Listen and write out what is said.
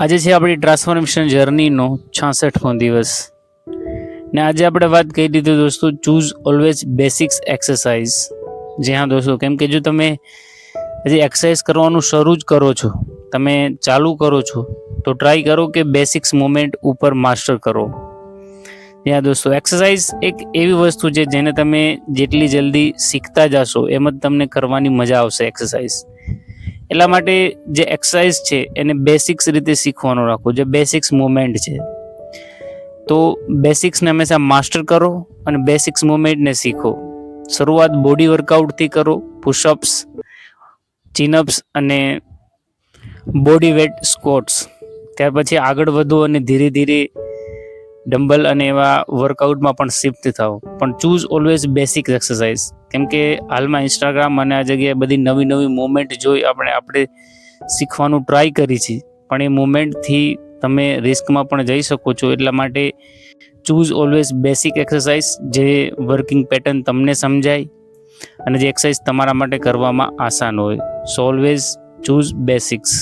આજે છે આપણી ટ્રાન્સફોર્મેશન જર્નીનો 66મો દિવસ ને આજે આપણે વાત કરી દીધી દોસ્તો, ચૂઝ ઓલવેઝ બેસિક્સ એક્સરસાઇઝ. જી હા દોસ્તો, કેમ કે જો તમે હજી એક્સરસાઇઝ કરવાનું શરૂ જ કરો છો, તમે ચાલુ કરો છો, તો ટ્રાય કરો કે બેસિક્સ મોમેન્ટ ઉપર માસ્ટર કરો. ત્યાં દોસ્તો, એક્સરસાઇઝ એક એવી વસ્તુ છે જેને તમે જેટલી જલ્દી શીખતા જશો એમ જ તમને કરવાની મજા આવશે એક્સરસાઇઝ. એટલા માટે જે એક્સરસાઇઝ છે એને બેસિક્સ રીતે શીખવાનું રાખો, જે બેસિક્સ મુવમેન્ટ છે. તો બેસિક્સને હંમેશા માસ્ટર કરો અને બેસિક્સ મુવમેન્ટને શીખો. શરૂઆત બોડી વર્કઆઉટથી કરો, પુશઅપ્સ, ચીનઅપ્સ અને બોડી વેટ સ્કોટ્સ. ત્યાર પછી આગળ વધો અને ધીરે ધીરે ડમ્બલ અને એવા વર્કઆઉટમાં પણ શિફ્ટ થાઓ. પણ ચૂઝ ઓલવેઝ બેસિક એક્સરસાઇઝ, કેમ કે હાલમાં ઇન્સ્ટાગ્રામ અને આ જગ્યાએ બધી નવી નવી મુવમેન્ટ જોઈ આપણે શીખવાનું ટ્રાય કરી છે, પણ એ મુવમેન્ટથી તમે રિસ્કમાં પણ જઈ શકો છો. એટલા માટે ચૂઝ ઓલવેઝ બેસિક એક્સરસાઇઝ, જે વર્કિંગ પેટર્ન તમને સમજાય અને જે એક્સરસાઇઝ તમારા માટે કરવામાં આસાન હોય. સો ઓલવેઝ ચૂઝ બેસિક્સ.